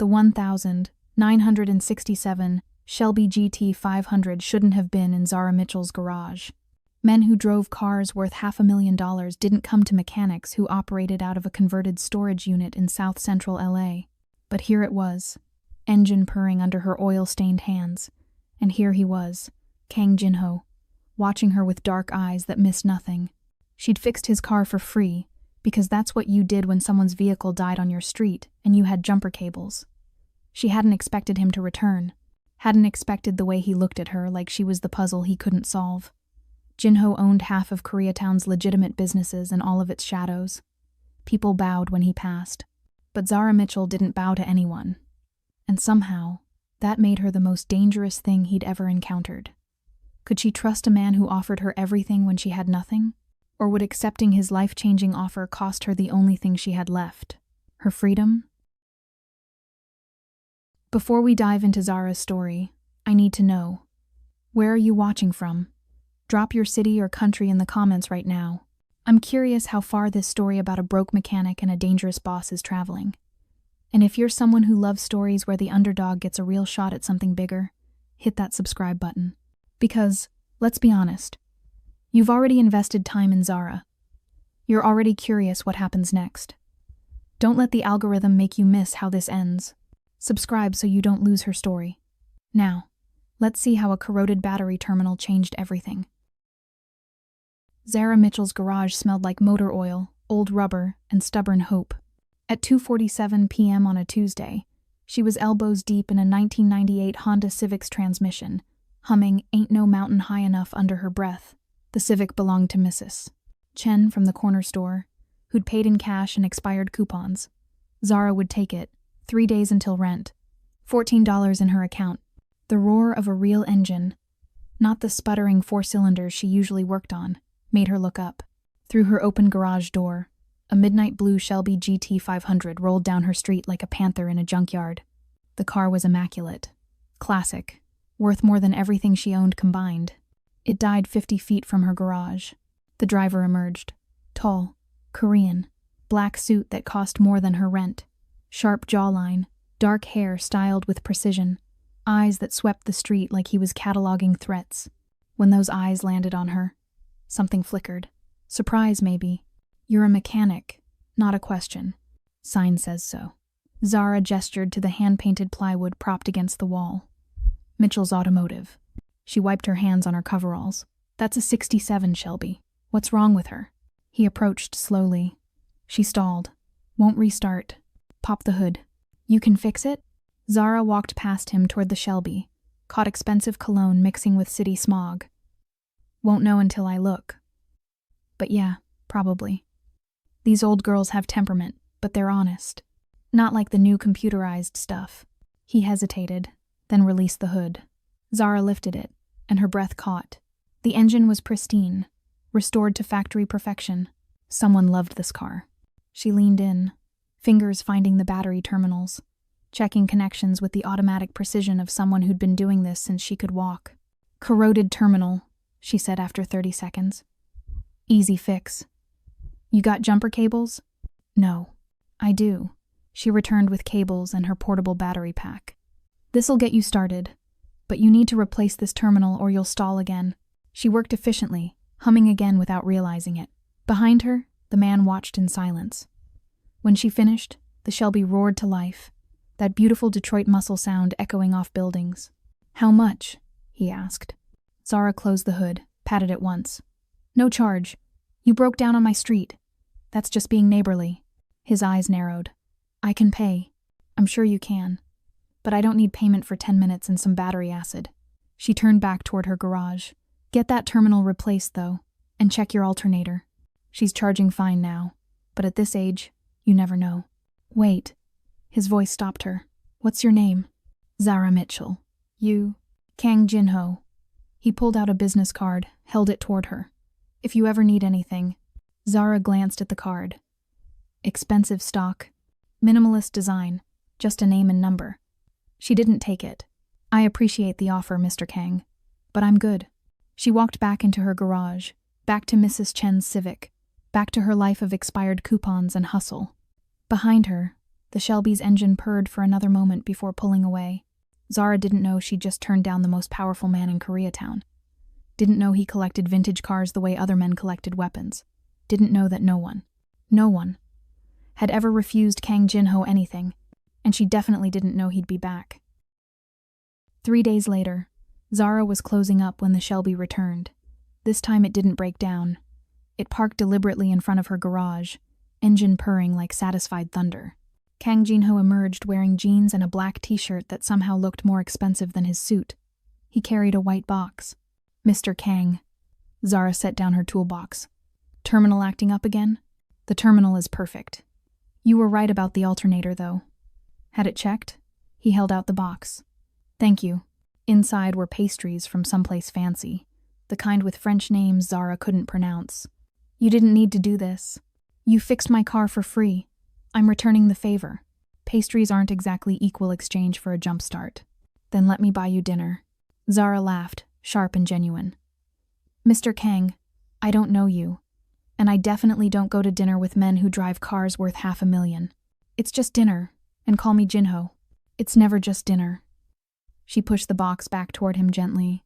The 1967 Shelby GT500 shouldn't have been in Zara Mitchell's garage. Men who drove cars worth $500,000 didn't come to mechanics who operated out of a converted storage unit in South Central LA. But here it was, engine purring under her oil-stained hands. And here he was, Kang Jinho, watching her with dark eyes that missed nothing. She'd fixed his car for free, because that's what you did when someone's vehicle died on your street and you had jumper cables. She hadn't expected him to return, hadn't expected the way he looked at her like she was the puzzle he couldn't solve. Jinho owned half of Koreatown's legitimate businesses and all of its shadows. People bowed when he passed, but Zara Mitchell didn't bow to anyone. And somehow, that made her the most dangerous thing he'd ever encountered. Could she trust a man who offered her everything when she had nothing? Or would accepting his life-changing offer cost her the only thing she had left, her freedom? Before we dive into Zara's story, I need to know, where are you watching from? Drop your city or country in the comments right now. I'm curious how far this story about a broke mechanic and a dangerous boss is traveling. And if you're someone who loves stories where the underdog gets a real shot at something bigger, hit that subscribe button. Because, let's be honest, you've already invested time in Zara. You're already curious what happens next. Don't let the algorithm make you miss how this ends. Subscribe so you don't lose her story. Now, let's see how a corroded battery terminal changed everything. Zara Mitchell's garage smelled like motor oil, old rubber, and stubborn hope. At 2:47 p.m. on a Tuesday, she was elbows deep in a 1998 Honda Civic's transmission, humming "Ain't No Mountain High Enough" under her breath. The Civic belonged to Mrs. Chen from the corner store, who'd paid in cash and expired coupons. Zara would take it, 3 days until rent, $14 in her account. The roar of a real engine, not the sputtering 4 cylinders she usually worked on, made her look up. Through her open garage door, a midnight blue Shelby GT500 rolled down her street like a panther in a junkyard. The car was immaculate, classic, worth more than everything she owned combined. It died 50 feet from her garage. The driver emerged, tall, Korean, black suit that cost more than her rent, sharp jawline, dark hair styled with precision, eyes that swept the street like he was cataloging threats. When those eyes landed on her, something flickered. Surprise, maybe. You're a mechanic, not a question. Sign says so. Zara gestured to the hand-painted plywood propped against the wall. Mitchell's Automotive. She wiped her hands on her coveralls. That's a 67, Shelby. What's wrong with her? He approached slowly. She stalled. Won't restart. Pop the hood. You can fix it? Zara walked past him toward the Shelby, caught expensive cologne mixing with city smog. Won't know until I look. But yeah, probably. These old girls have temperament, but they're honest. Not like the new computerized stuff. He hesitated, then released the hood. Zara lifted it, and her breath caught. The engine was pristine, restored to factory perfection. Someone loved this car. She leaned in, fingers finding the battery terminals, checking connections with the automatic precision of someone who'd been doing this since she could walk. Corroded terminal, she said after 30 seconds. Easy fix. You got jumper cables? No. I do. She returned with cables and her portable battery pack. This'll get you started, but you need to replace this terminal or you'll stall again. She worked efficiently, humming again without realizing it. Behind her, the man watched in silence. When she finished, the Shelby roared to life, that beautiful Detroit muscle sound echoing off buildings. How much? He asked. Zara closed the hood, patted it once. No charge. You broke down on my street. That's just being neighborly. His eyes narrowed. I can pay. I'm sure you can. But I don't need payment for 10 minutes and some battery acid. She turned back toward her garage. Get that terminal replaced, though, and check your alternator. She's charging fine now, but at this age, you never know. Wait. His voice stopped her. What's your name? Zara Mitchell. You? Kang Jinho. He pulled out a business card, held it toward her. If you ever need anything. Zara glanced at the card. Expensive stock. Minimalist design. Just a name and number. She didn't take it. I appreciate the offer, Mr. Kang, but I'm good. She walked back into her garage, back to Mrs. Chen's Civic, back to her life of expired coupons and hustle. Behind her, The Shelby's engine purred for another moment before pulling away. Zara didn't know she'd just turned down the most powerful man in Koreatown. Didn't know he collected vintage cars the way other men collected weapons. Didn't know that no one, had ever refused Kang Jinho anything, and she definitely didn't know he'd be back. 3 days later, Zara was closing up when the Shelby returned. This time it didn't break down. It parked deliberately in front of her garage, engine purring like satisfied thunder. Kang Jinho emerged wearing jeans and a black t-shirt that somehow looked more expensive than his suit. He carried a white box. "Mr. Kang." Zara set down her toolbox. "Terminal acting up again?" "The terminal is perfect. You were right about the alternator, though." "Had it checked?" He held out the box. "Thank you." Inside were pastries from someplace fancy, the kind with French names Zara couldn't pronounce. "You didn't need to do this. You fixed my car for free. I'm returning the favor. Pastries aren't exactly equal exchange for a jump start." "Then let me buy you dinner." Zara laughed, sharp and genuine. "Mr. Kang, I don't know you, and I definitely don't go to dinner with men who drive cars worth $500,000. It's just dinner, and call me Jinho. It's never just dinner." She pushed the box back toward him gently.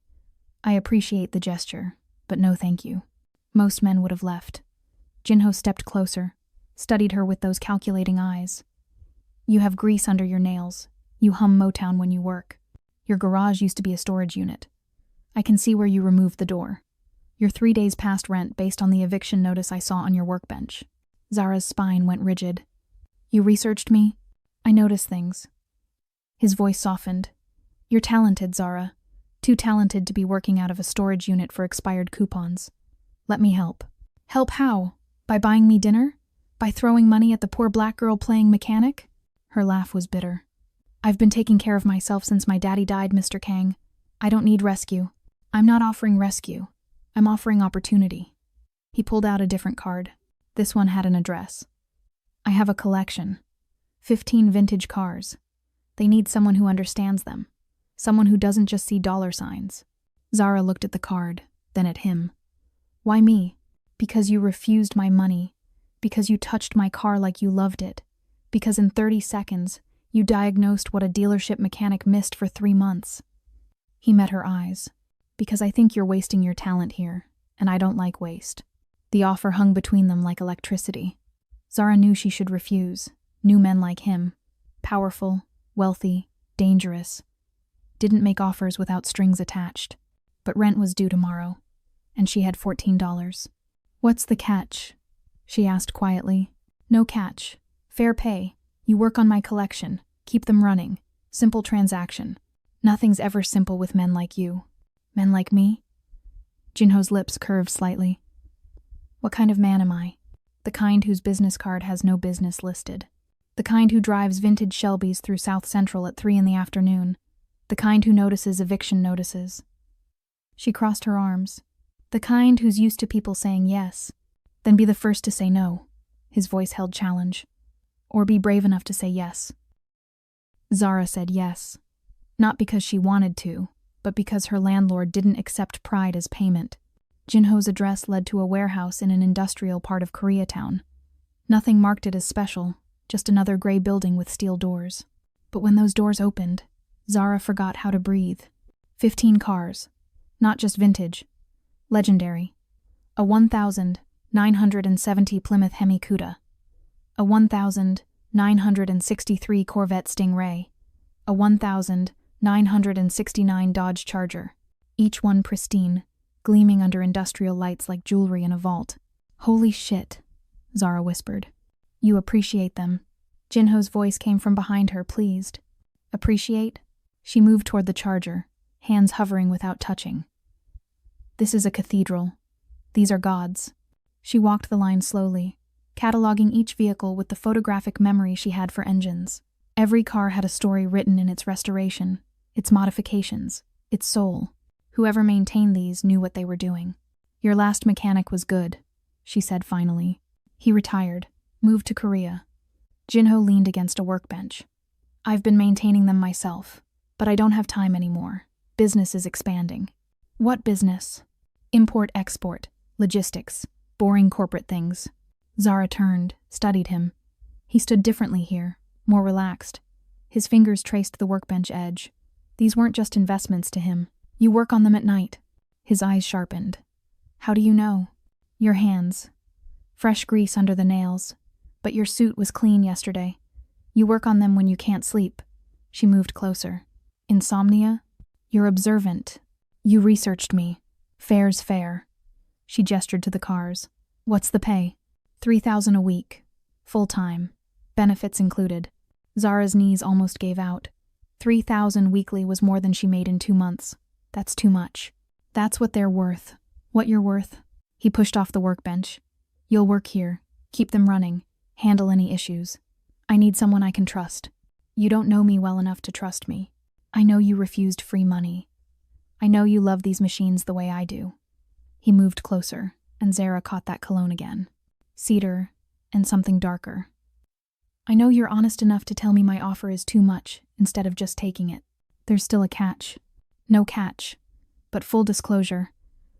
"I appreciate the gesture, but no thank you." Most men would have left. Jinho stepped closer, studied her with those calculating eyes. "You have grease under your nails. You hum Motown when you work. Your garage used to be a storage unit. I can see where you removed the door. You're 3 days past rent based on the eviction notice I saw on your workbench." Zara's spine went rigid. "You researched me? I notice things." His voice softened. "You're talented, Zara. Too talented to be working out of a storage unit for expired coupons. Let me help." "Help how? By buying me dinner? By throwing money at the poor black girl playing mechanic?" Her laugh was bitter. "I've been taking care of myself since my daddy died, Mr. Kang. I don't need rescue. I'm not offering rescue. I'm offering opportunity." He pulled out a different card. This one had an address. "I have a collection. 15 vintage cars. They need someone who understands them. Someone who doesn't just see dollar signs." Zara looked at the card, then at him. "Why me?" "Because you refused my money. Because you touched my car like you loved it. Because in 30 seconds, you diagnosed what a dealership mechanic missed for 3 months." He met her eyes. "Because I think you're wasting your talent here, and I don't like waste." The offer hung between them like electricity. Zara knew she should refuse. Knew men like him. Powerful, wealthy, dangerous. Didn't make offers without strings attached. But rent was due tomorrow, and she had $14. "What's the catch?" she asked quietly. "No catch. Fair pay. You work on my collection. Keep them running. Simple transaction. Nothing's ever simple with men like you." "Men like me?" Jinho's lips curved slightly. "What kind of man am I?" "The kind whose business card has no business listed. The kind who drives vintage Shelbys through South Central at 3 in the afternoon. The kind who notices eviction notices." She crossed her arms. "The kind who's used to people saying yes, then be the first to say no." His voice held challenge. "Or be brave enough to say yes." Zara said yes. Not because she wanted to, but because her landlord didn't accept pride as payment. Jinho's address led to a warehouse in an industrial part of Koreatown. Nothing marked it as special, just another gray building with steel doors. But when those doors opened, Zara forgot how to breathe. 15 cars. Not just vintage. Legendary. A 1,970 Plymouth Hemi Cuda. A 1,963 Corvette Stingray. A 1,969 Dodge Charger. Each one pristine, gleaming under industrial lights like jewelry in a vault. "Holy shit," Zara whispered. "You appreciate them." Jinho's voice came from behind her, pleased. "Appreciate?" She moved toward the Charger, hands hovering without touching. "This is a cathedral. These are gods." She walked the line slowly, cataloging each vehicle with the photographic memory she had for engines. Every car had a story written in its restoration, its modifications, its soul. Whoever maintained these knew what they were doing. "Your last mechanic was good," she said finally. "He retired, moved to Korea." Jinho leaned against a workbench. "I've been maintaining them myself, but I don't have time anymore. Business is expanding." "What business?" "Import-export, logistics, boring corporate things." Zara turned, studied him. He stood differently here, more relaxed. His fingers traced the workbench edge. These weren't just investments to him. You work on them at night. His eyes sharpened. How do you know? Your hands. Fresh grease under the nails. But your suit was clean yesterday. You work on them when you can't sleep. She moved closer. Insomnia? You're observant. You researched me. Fair's fair. She gestured to the cars. What's the pay? $3,000 a week. Full-time. Benefits included. Zara's knees almost gave out. $3,000 weekly was more than she made in 2 months. That's too much. That's what they're worth. What you're worth? He pushed off the workbench. You'll work here. Keep them running. Handle any issues. I need someone I can trust. You don't know me well enough to trust me. I know you refused free money. I know you love these machines the way I do. He moved closer, and Zara caught that cologne again. Cedar, and something darker. I know you're honest enough to tell me my offer is too much, instead of just taking it. There's still a catch. No catch. But full disclosure,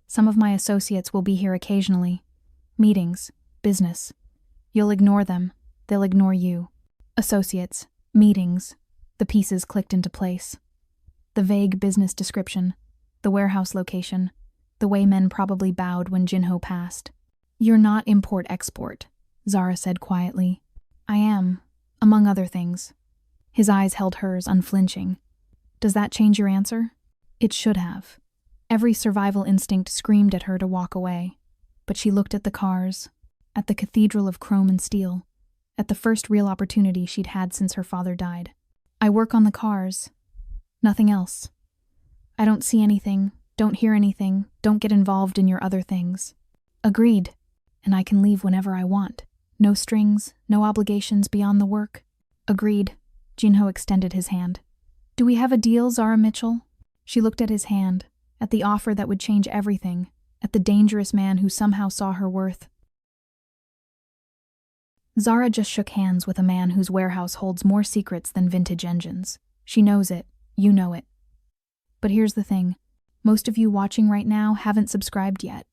some of my associates will be here occasionally. Meetings, business. You'll ignore them. They'll ignore you. Associates, meetings. The pieces clicked into place. The vague business description, the warehouse location, the way men probably bowed when Jinho passed. You're not import-export, Zara said quietly. I am, among other things. His eyes held hers, unflinching. Does that change your answer? It should have. Every survival instinct screamed at her to walk away. But she looked at the cars, at the cathedral of chrome and steel, at the first real opportunity she'd had since her father died. I work on the cars. Nothing else. I don't see anything, don't hear anything, don't get involved in your other things. Agreed. And I can leave whenever I want. No strings, no obligations beyond the work. Agreed. Jinho extended his hand. Do we have a deal, Zara Mitchell? She looked at his hand, at the offer that would change everything, at the dangerous man who somehow saw her worth. Zara just shook hands with a man whose warehouse holds more secrets than vintage engines. She knows it. You know it. But here's the thing. Most of you watching right now haven't subscribed yet.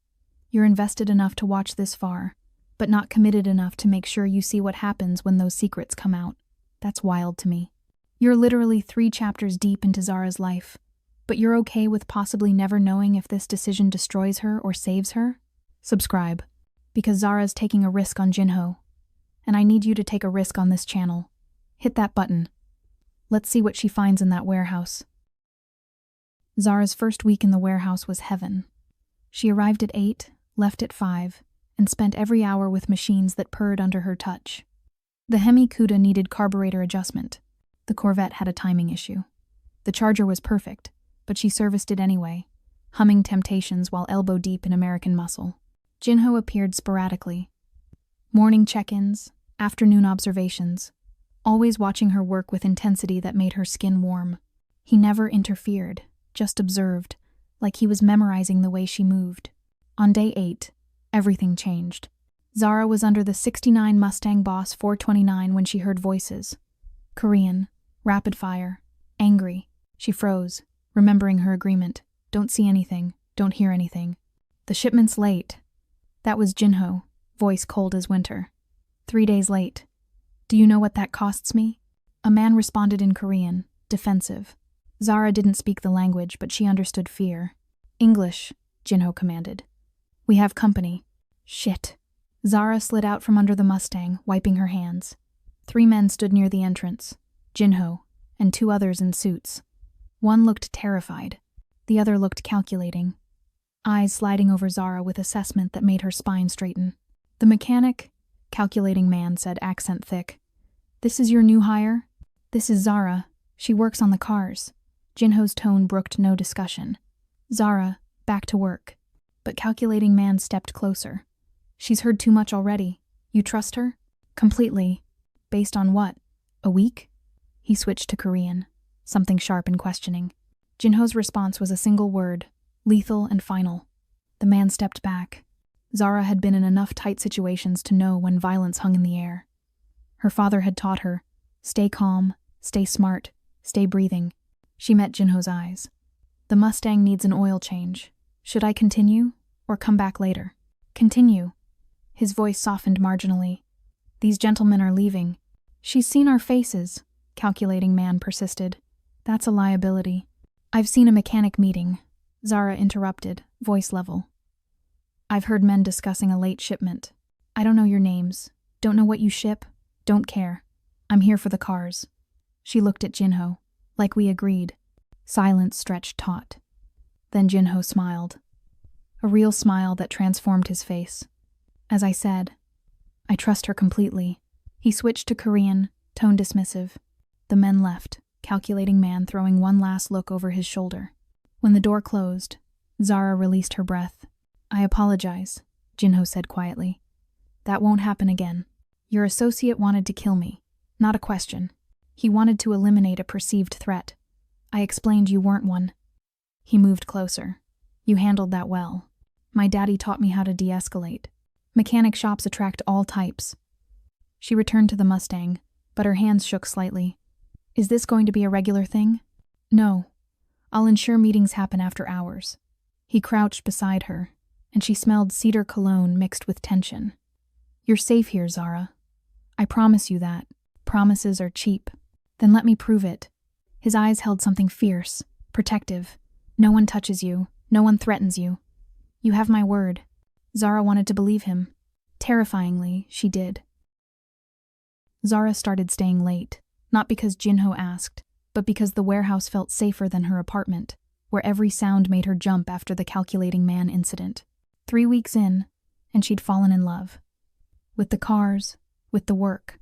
You're invested enough to watch this far, but not committed enough to make sure you see what happens when those secrets come out. That's wild to me. You're literally 3 chapters deep into Zara's life, but you're okay with possibly never knowing if this decision destroys her or saves her? Subscribe, because Zara's taking a risk on Jinho, and I need you to take a risk on this channel. Hit that button. Let's see what she finds in that warehouse. Zara's first week in the warehouse was heaven. She arrived at 8, left at 5, and spent every hour with machines that purred under her touch. The Hemi Cuda needed carburetor adjustment. The Corvette had a timing issue. The Charger was perfect, but she serviced it anyway, humming Temptations while elbow-deep in American Muscle. Jinho appeared sporadically. Morning check-ins, afternoon observations, always watching her work with intensity that made her skin warm. He never interfered, just observed, like he was memorizing the way she moved. On day 8, everything changed. Zara was under the '69 Mustang Boss 429 when she heard voices. Korean, rapid fire, angry. She froze, remembering her agreement. Don't see anything, don't hear anything. The shipment's late. That was Jinho, voice cold as winter. 3 days late. Do you know what that costs me? A man responded in Korean, defensive. Zara didn't speak the language, but she understood fear. English, Jinho commanded. We have company. Shit. Zara slid out from under the Mustang, wiping her hands. 3 men stood near the entrance. Jinho, and 2 others in suits. One looked terrified. The other looked calculating. Eyes sliding over Zara with assessment that made her spine straighten. The mechanic, calculating man, said, accent thick. This is your new hire? This is Zara. She works on the cars. Jinho's tone brooked no discussion. Zara, back to work. But calculating man stepped closer. She's heard too much already. You trust her? Completely. Based on what? A week? He switched to Korean, something sharp and questioning. Jinho's response was a single word, lethal and final. The man stepped back. Zara had been in enough tight situations to know when violence hung in the air. Her father had taught her, stay calm, stay smart, stay breathing. She met Jinho's eyes. The Mustang needs an oil change. Should I continue, or come back later? Continue. His voice softened marginally. These gentlemen are leaving. She's seen our faces, calculating man persisted. That's a liability. I've seen a mechanic meeting, Zara interrupted, voice level. I've heard men discussing a late shipment. I don't know your names, don't know what you ship, don't care. I'm here for the cars. She looked at Jinho, like we agreed. Silence stretched taut. Then Jinho smiled. A real smile that transformed his face. As I said, I trust her completely. He switched to Korean, tone dismissive. The men left, calculating man throwing one last look over his shoulder. When the door closed, Zara released her breath. I apologize, Jinho said quietly. That won't happen again. Your associate wanted to kill me. Not a question. He wanted to eliminate a perceived threat. I explained you weren't one. He moved closer. You handled that well. My daddy taught me how to de-escalate. Mechanic shops attract all types. She returned to the Mustang, but her hands shook slightly. Is this going to be a regular thing? No. I'll ensure meetings happen after hours. He crouched beside her, and she smelled cedar cologne mixed with tension. You're safe here, Zara. I promise you that. Promises are cheap. Then let me prove it. His eyes held something fierce, protective. No one touches you. No one threatens you. You have my word. Zara wanted to believe him. Terrifyingly, she did. Zara started staying late, not because Jinho asked, but because the warehouse felt safer than her apartment, where every sound made her jump after the calculating man incident. 3 weeks in, and she'd fallen in love. With the cars, with the work,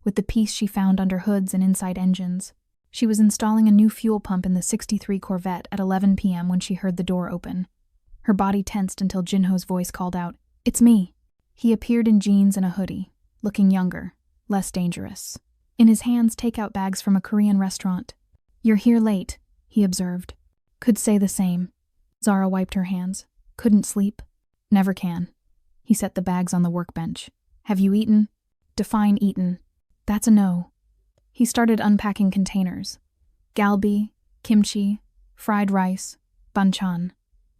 with the peace she found under hoods and inside engines. She was installing a new fuel pump in the '63 Corvette at 11 p.m. when she heard the door open. Her body tensed until Jinho's voice called out, "It's me." He appeared in jeans and a hoodie, looking younger, less dangerous. In his hands, takeout bags from a Korean restaurant. You're here late, he observed. Could say the same. Zara wiped her hands. Couldn't sleep? Never can. He set the bags on the workbench. Have you eaten? Define eaten. That's a no. He started unpacking containers. Galbi, kimchi, fried rice, banchan.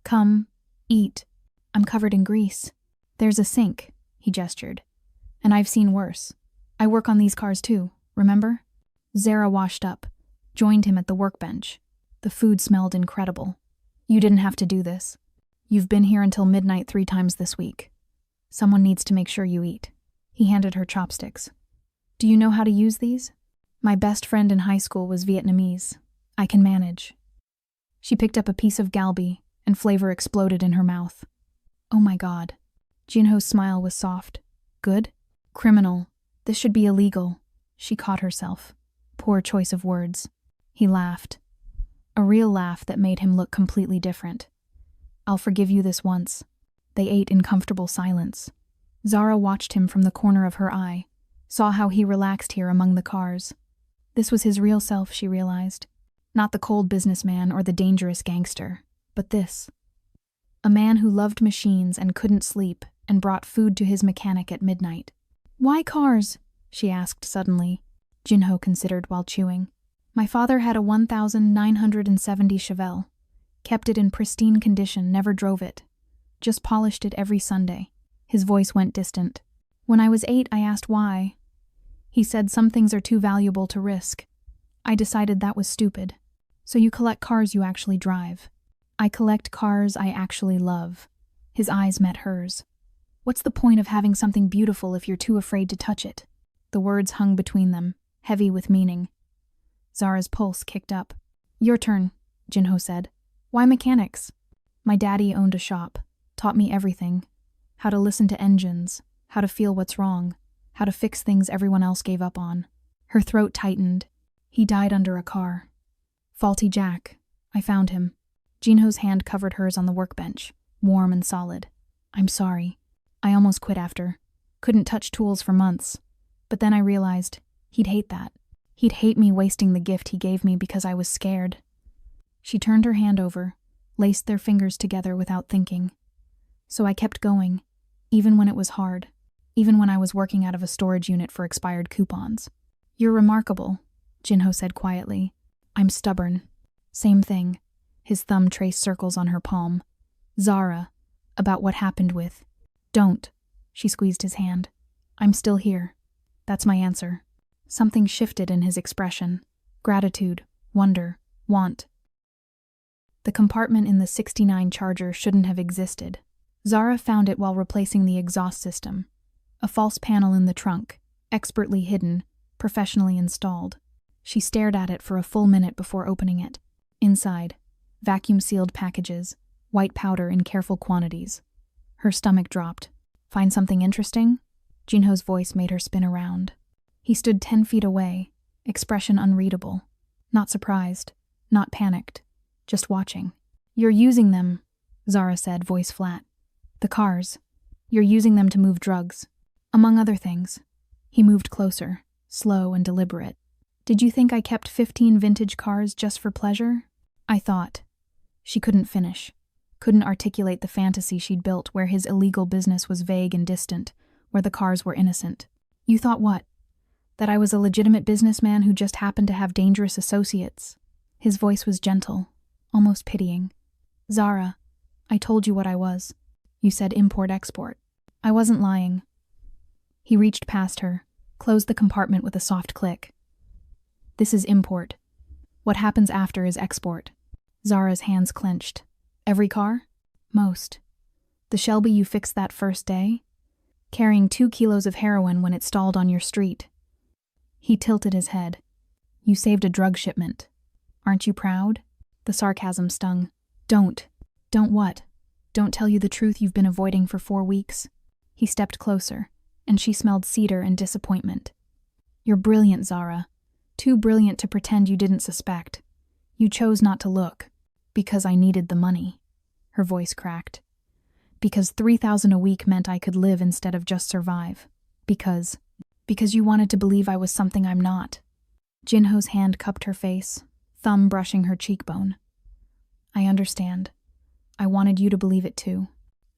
Come, eat. I'm covered in grease. There's a sink, he gestured. And I've seen worse. I work on these cars too, remember? Zara washed up, joined him at the workbench. The food smelled incredible. You didn't have to do this. You've been here until midnight 3 times this week. Someone needs to make sure you eat. He handed her chopsticks. Do you know how to use these? My best friend in high school was Vietnamese. I can manage. She picked up a piece of galbi, and flavor exploded in her mouth. Oh my God. Jinho's smile was soft. Good? Criminal. This should be illegal. She caught herself. Poor choice of words. He laughed. A real laugh that made him look completely different. I'll forgive you this once. They ate in comfortable silence. Zara watched him from the corner of her eye, saw how he relaxed here among the cars. This was his real self, she realized. Not the cold businessman or the dangerous gangster, but this. A man who loved machines and couldn't sleep and brought food to his mechanic at midnight. Why cars? She asked suddenly. Jinho considered while chewing. My father had a 1970 Chevelle. Kept it in pristine condition, never drove it. Just polished it every Sunday. His voice went distant. When I was 8, I asked why. He said some things are too valuable to risk. I decided that was stupid. So you collect cars you actually drive. I collect cars I actually love. His eyes met hers. What's the point of having something beautiful if you're too afraid to touch it? The words hung between them, heavy with meaning. Zara's pulse kicked up. Your turn, Jinho said. Why mechanics? My daddy owned a shop, taught me everything. How to listen to engines, how to feel what's wrong, how to fix things everyone else gave up on. Her throat tightened. He died under a car. Faulty Jack. I found him. Jinho's hand covered hers on the workbench, warm and solid. I'm sorry. I almost quit after. Couldn't touch tools for months. But then I realized he'd hate that. He'd hate me wasting the gift he gave me because I was scared. She turned her hand over, laced their fingers together without thinking. So I kept going, even when it was hard, even when I was working out of a storage unit for expired coupons. You're remarkable, Jinho said quietly. I'm stubborn. Same thing. His thumb traced circles on her palm. Zara, about what happened with. Don't. She squeezed his hand. I'm still here. That's my answer. Something shifted in his expression. Gratitude, wonder, want. The compartment in the '69 Charger shouldn't have existed. Zara found it while replacing the exhaust system. A false panel in the trunk, expertly hidden, professionally installed. She stared at it for a full minute before opening it. Inside, vacuum-sealed packages, white powder in careful quantities. Her stomach dropped. Find something interesting? Jinho's voice made her spin around. He stood 10 feet away, expression unreadable. Not surprised, not panicked, just watching. You're using them, Zara said, voice flat. The cars. You're using them to move drugs. Among other things. He moved closer, slow and deliberate. Did you think I kept 15 vintage cars just for pleasure? I thought. She couldn't finish. Couldn't articulate the fantasy she'd built where his illegal business was vague and distant, where the cars were innocent. You thought what? That I was a legitimate businessman who just happened to have dangerous associates? His voice was gentle, almost pitying. Zara, I told you what I was. You said import-export. I wasn't lying. He reached past her, closed the compartment with a soft click. This is import. What happens after is export. Zara's hands clenched. Every car? Most. The Shelby you fixed that first day? Carrying 2 kilos of heroin when it stalled on your street. He tilted his head. You saved a drug shipment. Aren't you proud? The sarcasm stung. Don't. Don't what? Don't tell you the truth you've been avoiding for 4 weeks. He stepped closer, and she smelled cedar and disappointment. You're brilliant, Zara. Too brilliant to pretend you didn't suspect. You chose not to look. Because I needed the money. Her voice cracked. Because $3,000 a week meant I could live instead of just survive. Because you wanted to believe I was something I'm not. Jinho's hand cupped her face, thumb brushing her cheekbone. I understand. I wanted you to believe it too.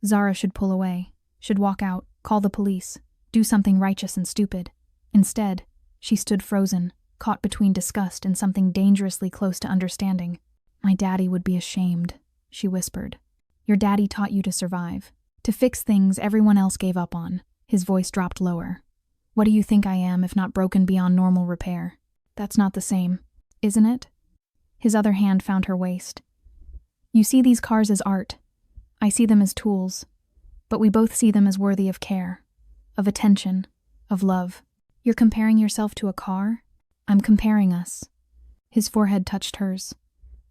Zara should pull away, should walk out, call the police, do something righteous and stupid. Instead, she stood frozen, caught between disgust and something dangerously close to understanding. My daddy would be ashamed, she whispered. Your daddy taught you to survive, to fix things everyone else gave up on. His voice dropped lower. What do you think I am if not broken beyond normal repair? That's not the same, isn't it? His other hand found her waist. You see these cars as art. I see them as tools. But we both see them as worthy of care, of attention, of love. You're comparing yourself to a car? I'm comparing us. His forehead touched hers.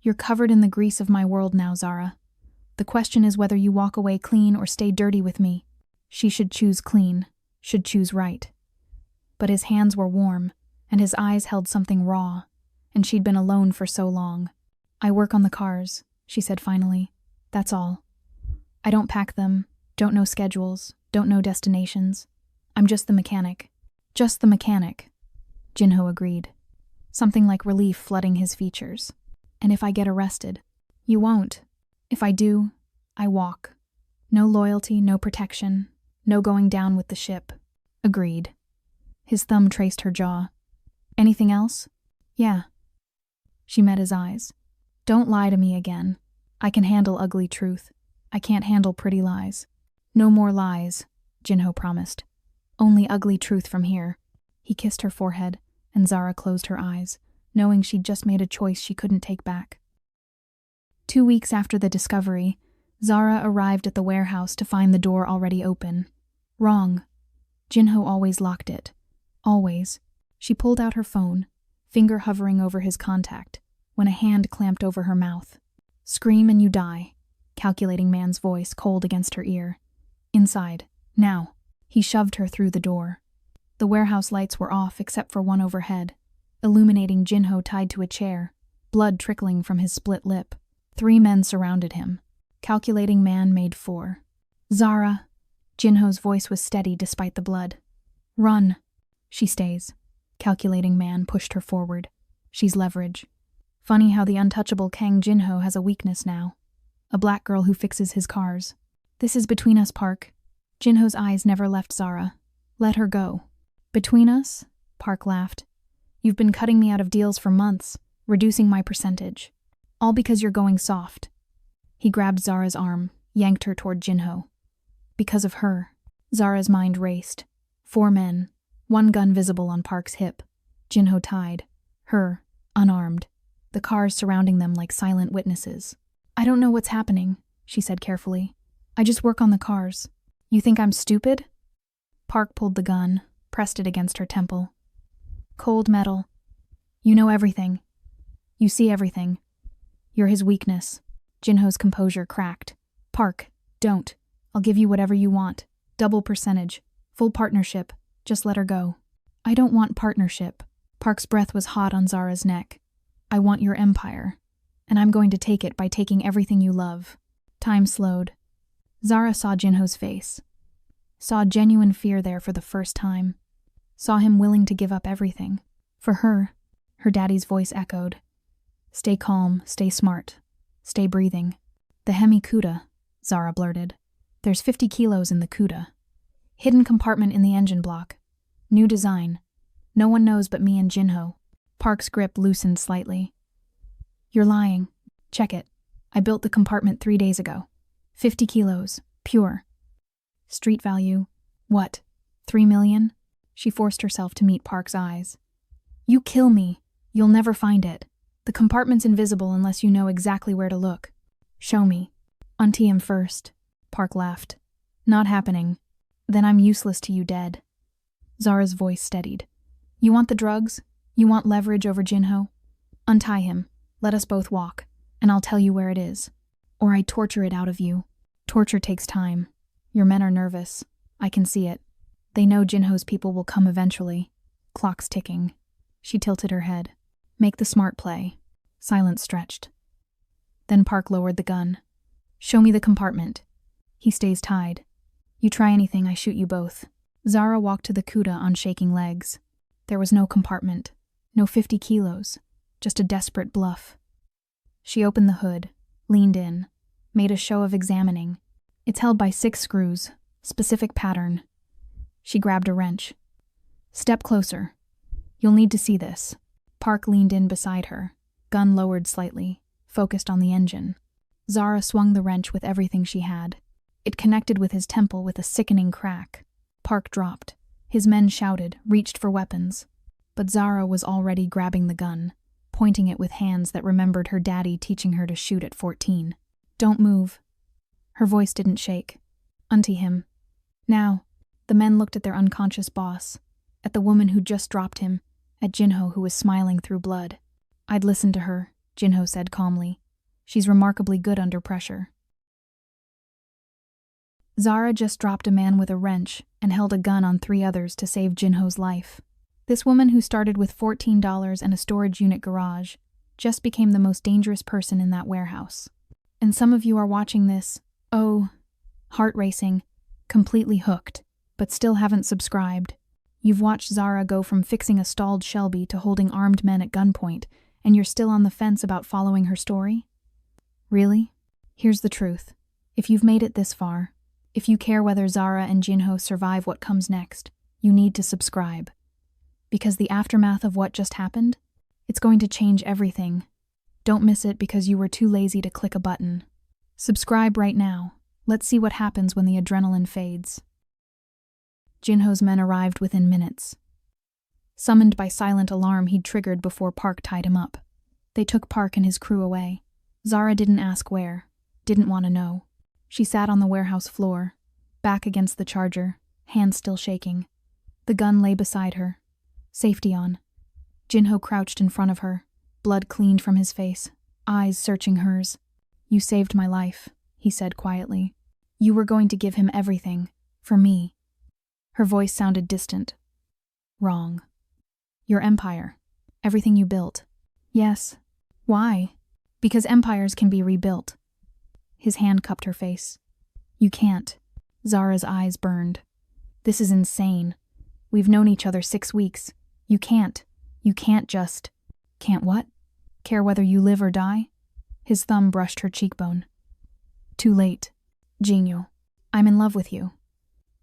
You're covered in the grease of my world now, Zara. The question is whether you walk away clean or stay dirty with me. She should choose clean, should choose right. But his hands were warm, and his eyes held something raw, and she'd been alone for so long. I work on the cars, she said finally. That's all. I don't pack them, don't know schedules, don't know destinations. I'm just the mechanic. Just the mechanic. Jinho agreed. Something like relief flooding his features. And if I get arrested? You won't. If I do, I walk. No loyalty, no protection, no going down with the ship. Agreed. His thumb traced her jaw. Anything else? Yeah. She met his eyes. Don't lie to me again. I can handle ugly truth. I can't handle pretty lies. No more lies, Jinho promised. Only ugly truth from here. He kissed her forehead, and Zara closed her eyes, knowing she'd just made a choice she couldn't take back. 2 weeks after the discovery, Zara arrived at the warehouse to find the door already open. Wrong. Jinho always locked it. Always. She pulled out her phone, finger hovering over his contact, when a hand clamped over her mouth. Scream and you die, calculating man's voice cold against her ear. Inside. Now. He shoved her through the door. The warehouse lights were off except for one overhead, illuminating Jinho tied to a chair, blood trickling from his split lip. 3 men surrounded him. Calculating man made 4. Zara. Jinho's voice was steady despite the blood. Run. She stays. Calculating man pushed her forward. She's leverage. Funny how the untouchable Kang Jinho has a weakness now. A black girl who fixes his cars. This is between us, Park. Jinho's eyes never left Zara. Let her go. Between us? Park laughed. You've been cutting me out of deals for months, reducing my percentage. All because you're going soft. He grabbed Zara's arm, yanked her toward Jinho. Because of her. Zara's mind raced. 4 men, 1 gun visible on Park's hip. Jinho tied. Her, unarmed. The cars surrounding them like silent witnesses. I don't know what's happening, she said carefully. I just work on the cars. You think I'm stupid? Park pulled the gun, pressed it against her temple. Cold metal. You know everything. You see everything. You're his weakness. Jinho's composure cracked. Park, don't. I'll give you whatever you want. Double percentage. Full partnership. Just let her go. I don't want partnership. Park's breath was hot on Zara's neck. I want your empire. And I'm going to take it by taking everything you love. Time slowed. Zara saw Jinho's face. Saw genuine fear there for the first time. Saw him willing to give up everything. For her daddy's voice echoed. Stay calm, stay smart. Stay breathing. The Hemi Cuda, Zara blurted. There's 50 kilos in the Cuda. Hidden compartment in the engine block. New design. No one knows but me and Jinho. Park's grip loosened slightly. You're lying. Check it. I built the compartment 3 days ago. 50 kilos. Pure. Street value. What? 3 million? She forced herself to meet Park's eyes. You kill me. You'll never find it. The compartment's invisible unless you know exactly where to look. Show me. Untee him first. Park laughed. Not happening. Then I'm useless to you dead. Zara's voice steadied. You want the drugs? You want leverage over Jinho? Untie him. Let us both walk, and I'll tell you where it is. Or I torture it out of you. Torture takes time. Your men are nervous. I can see it. They know Jinho's people will come eventually. Clock's ticking. She tilted her head. Make the smart play. Silence stretched. Then Park lowered the gun. Show me the compartment. He stays tied. You try anything, I shoot you both. Zara walked to the Cuda on shaking legs. There was no compartment. No 50 kilos. Just a desperate bluff. She opened the hood, leaned in, made a show of examining. It's held by 6 screws, specific pattern. She grabbed a wrench. Step closer. You'll need to see this. Park leaned in beside her, gun lowered slightly, focused on the engine. Zara swung the wrench with everything she had. It connected with his temple with a sickening crack. Park dropped. His men shouted, reached for weapons. But Zara was already grabbing the gun, pointing it with hands that remembered her daddy teaching her to shoot at 14. Don't move. Her voice didn't shake. Untee him. Now. The men looked at their unconscious boss, at the woman who'd just dropped him, at Jinho who was smiling through blood. I'd listen to her, Jinho said calmly. She's remarkably good under pressure. Zara just dropped a man with a wrench and held a gun on 3 others to save Jinho's life. This woman who started with $14 and a storage unit garage just became the most dangerous person in that warehouse. And some of you are watching this, heart racing, completely hooked, but still haven't subscribed. You've watched Zara go from fixing a stalled Shelby to holding armed men at gunpoint, and you're still on the fence about following her story? Really? Here's the truth. If you've made it this far, if you care whether Zara and Jinho survive what comes next, you need to subscribe. Because the aftermath of what just happened, it's going to change everything. Don't miss it because you were too lazy to click a button. Subscribe right now. Let's see what happens when the adrenaline fades. Jinho's men arrived within minutes. Summoned by silent alarm he'd triggered before Park tied him up. They took Park and his crew away. Zara didn't ask where, didn't want to know. She sat on the warehouse floor, back against the charger, hands still shaking. The gun lay beside her. Safety on. Jinho crouched in front of her, blood cleaned from his face, eyes searching hers. You saved my life, he said quietly. You were going to give him everything, for me. Her voice sounded distant. Wrong. Your empire. Everything you built. Yes. Why? Because empires can be rebuilt. His hand cupped her face. You can't. Zara's eyes burned. This is insane. We've known each other 6 weeks. You can't. You can't just... Can't what? Care whether you live or die? His thumb brushed her cheekbone. Too late. Jinho. I'm in love with you.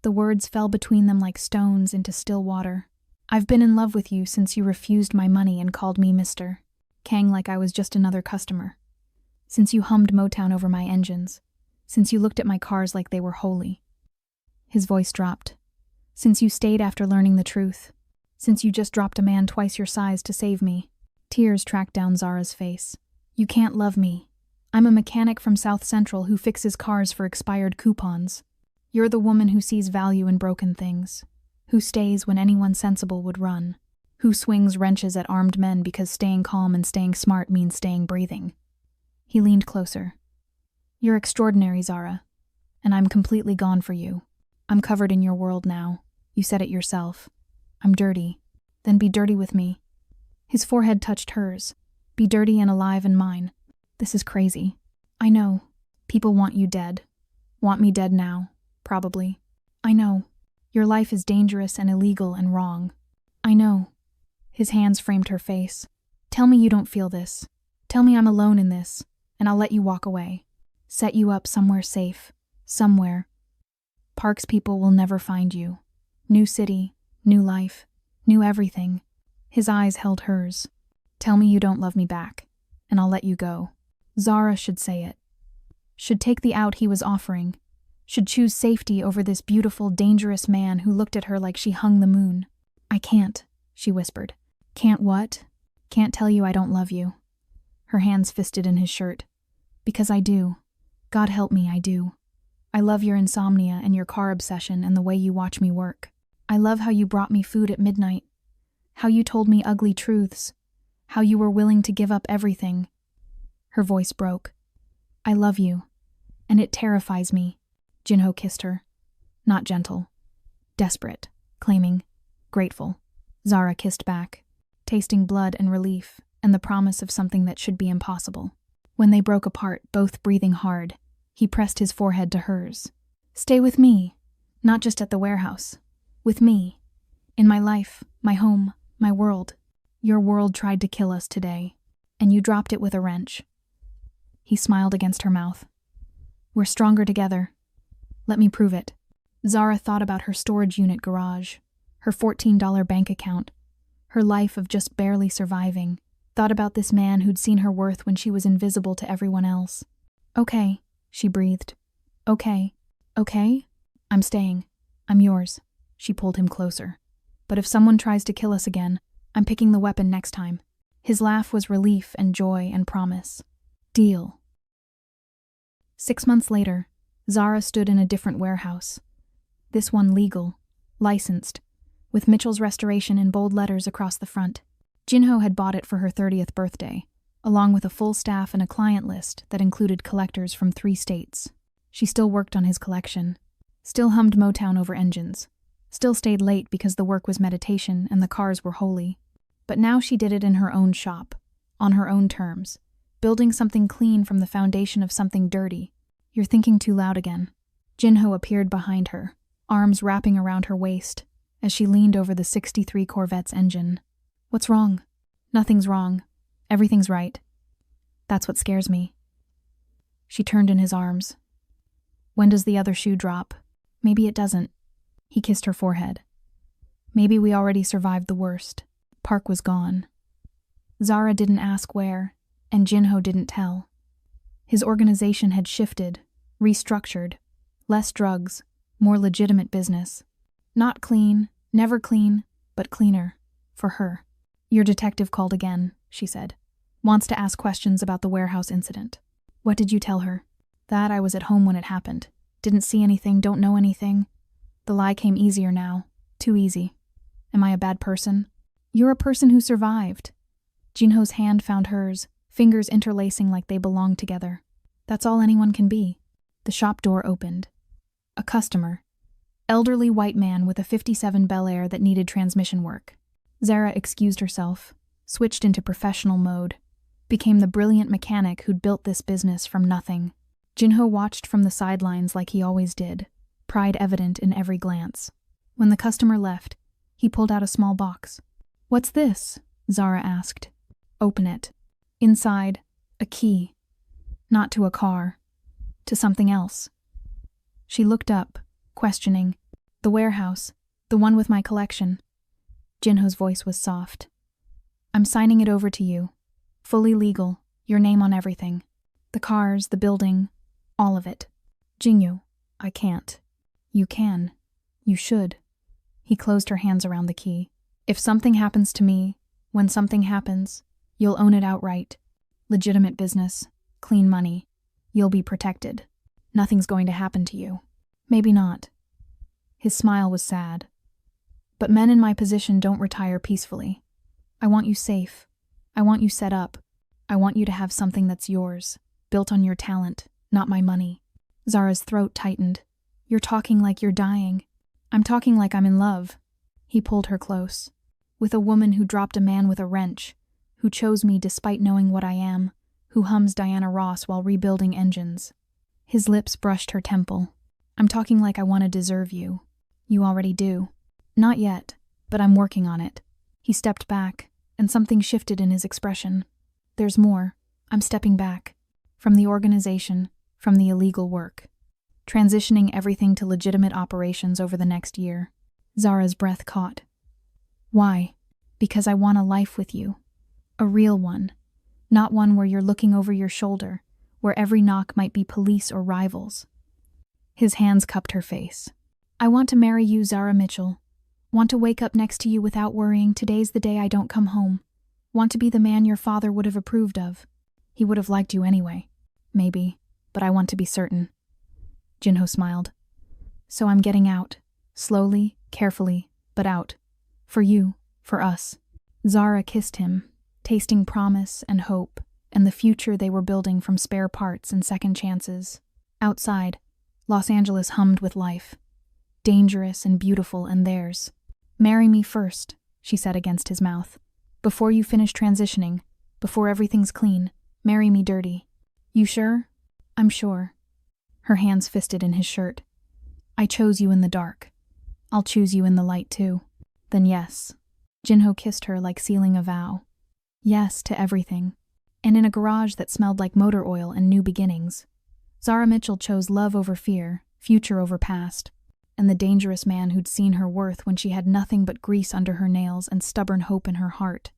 The words fell between them like stones into still water. I've been in love with you since you refused my money and called me Mr. Kang like I was just another customer. Since you hummed Motown over my engines. Since you looked at my cars like they were holy. His voice dropped. Since you stayed after learning the truth. Since you just dropped a man twice your size to save me. Tears tracked down Zara's face. You can't love me. I'm a mechanic from South Central who fixes cars for expired coupons. You're the woman who sees value in broken things, who stays when anyone sensible would run, who swings wrenches at armed men because staying calm and staying smart means staying breathing. He leaned closer. You're extraordinary, Zara, and I'm completely gone for you. I'm covered in your world now. You said it yourself. I'm dirty. Then be dirty with me. His forehead touched hers. Be dirty and alive in mine. This is crazy. I know. People want you dead. Want me dead now, probably. I know. Your life is dangerous and illegal and wrong. I know. His hands framed her face. Tell me you don't feel this. Tell me I'm alone in this, and I'll let you walk away. Set you up somewhere safe. Somewhere. Parks people will never find you. New city, new life, new everything. His eyes held hers. Tell me you don't love me back, and I'll let you go. Zara should say it. Should take the out he was offering. Should choose safety over this beautiful, dangerous man who looked at her like she hung the moon. I can't, she whispered. Can't what? Can't tell you I don't love you. Her hands fisted in his shirt. Because I do. God help me, I do. I love your insomnia and your car obsession and the way you watch me work. I love how you brought me food at midnight. How you told me ugly truths. How you were willing to give up everything. Her voice broke. I love you, and it terrifies me. Jinho kissed her. Not gentle. Desperate, claiming, grateful. Zara kissed back, tasting blood and relief and the promise of something that should be impossible. When they broke apart, both breathing hard, he pressed his forehead to hers. Stay with me, not just at the warehouse. With me. In my life, my home, my world. Your world tried to kill us today, and you dropped it with a wrench. He smiled against her mouth. We're stronger together. Let me prove it. Zara thought about her storage unit garage, her $14 bank account, her life of just barely surviving, thought about this man who'd seen her worth when she was invisible to everyone else. Okay, she breathed. Okay. Okay? I'm staying. I'm yours. She pulled him closer. But if someone tries to kill us again, I'm picking the weapon next time. His laugh was relief and joy and promise. Deal. 6 months later, Zara stood in a different warehouse. This one legal, licensed, with Mitchell's Restoration in bold letters across the front. Jinho had bought it for her 30th birthday, along with a full staff and a client list that included collectors from 3 states. She still worked on his collection, still hummed Motown over engines, still stayed late because the work was meditation and the cars were holy. But now she did it in her own shop, on her own terms, building something clean from the foundation of something dirty. You're thinking too loud again. Jinho appeared behind her, arms wrapping around her waist, as she leaned over the '63 Corvette's engine. What's wrong? Nothing's wrong. Everything's right. That's what scares me. She turned in his arms. When does the other shoe drop? Maybe it doesn't. He kissed her forehead. Maybe we already survived the worst. Park was gone. Zara didn't ask where, and Jinho didn't tell. His organization had shifted, restructured, less drugs, more legitimate business. Not clean, never clean, but cleaner. For her. Your detective called again, she said. Wants to ask questions about the warehouse incident. What did you tell her? That I was at home when it happened. Didn't see anything, don't know anything. The lie came easier now. Too easy. Am I a bad person? You're a person who survived. Jinho's hand found hers, fingers interlacing like they belonged together. That's all anyone can be. The shop door opened. A customer. Elderly white man with a '57 Bel Air that needed transmission work. Zara excused herself, switched into professional mode, became the brilliant mechanic who'd built this business from nothing. Jinho watched from the sidelines like he always did, pride evident in every glance. When the customer left, he pulled out a small box. What's this? Zara asked. Open it. Inside, a key. Not to a car. To something else. She looked up, questioning. The warehouse. The one with my collection. Jinho's voice was soft. I'm signing it over to you. Fully legal. Your name on everything. The cars, the building. All of it. Jinho, I can't. You can. You should. He closed her hands around the key. If something happens to me, when something happens, you'll own it outright. Legitimate business, clean money. You'll be protected. Nothing's going to happen to you. Maybe not. His smile was sad. But men in my position don't retire peacefully. I want you safe. I want you set up. I want you to have something that's yours, built on your talent, not my money. Zara's throat tightened. You're talking like you're dying. I'm talking like I'm in love. He pulled her close. With a woman who dropped a man with a wrench, who chose me despite knowing what I am, who hums Diana Ross while rebuilding engines. His lips brushed her temple. I'm talking like I want to deserve you. You already do. Not yet, but I'm working on it. He stepped back, and something shifted in his expression. There's more. I'm stepping back. From the organization, from the illegal work. Transitioning everything to legitimate operations over the next year. Zara's breath caught. Why? Because I want a life with you. A real one. Not one where you're looking over your shoulder, where every knock might be police or rivals. His hands cupped her face. I want to marry you, Zara Mitchell. Want to wake up next to you without worrying today's the day I don't come home. Want to be the man your father would have approved of. He would have liked you anyway. Maybe, but I want to be certain. Jinho smiled. So I'm getting out. Slowly, carefully, but out. For you, for us. Zara kissed him, tasting promise and hope, and the future they were building from spare parts and second chances. Outside, Los Angeles hummed with life. Dangerous and beautiful and theirs. Marry me first, she said against his mouth. Before you finish transitioning, before everything's clean, marry me dirty. You sure? I'm sure. Her hands fisted in his shirt. I chose you in the dark. I'll choose you in the light too. Then yes. Jinho kissed her like sealing a vow. Yes to everything. And in a garage that smelled like motor oil and new beginnings. Zara Mitchell chose love over fear, future over past, and the dangerous man who'd seen her worth when she had nothing but grease under her nails and stubborn hope in her heart.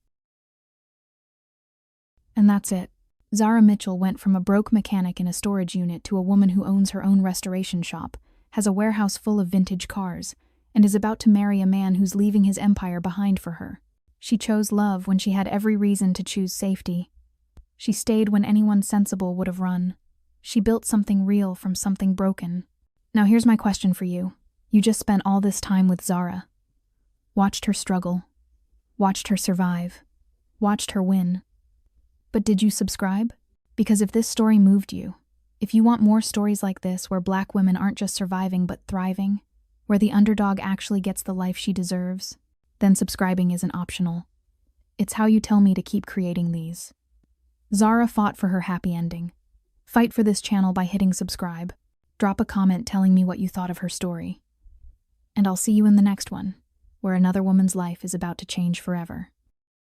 And that's it. Zara Mitchell went from a broke mechanic in a storage unit to a woman who owns her own restoration shop, has a warehouse full of vintage cars, and is about to marry a man who's leaving his empire behind for her. She chose love when she had every reason to choose safety. She stayed when anyone sensible would have run. She built something real from something broken. Now here's my question for you. You just spent all this time with Zara. Watched her struggle. Watched her survive. Watched her win. But did you subscribe? Because if this story moved you, if you want more stories like this where Black women aren't just surviving but thriving, where the underdog actually gets the life she deserves, then subscribing isn't optional. It's how you tell me to keep creating these. Zara fought for her happy ending. Fight for this channel by hitting subscribe. Drop a comment telling me what you thought of her story. And I'll see you in the next one, where another woman's life is about to change forever.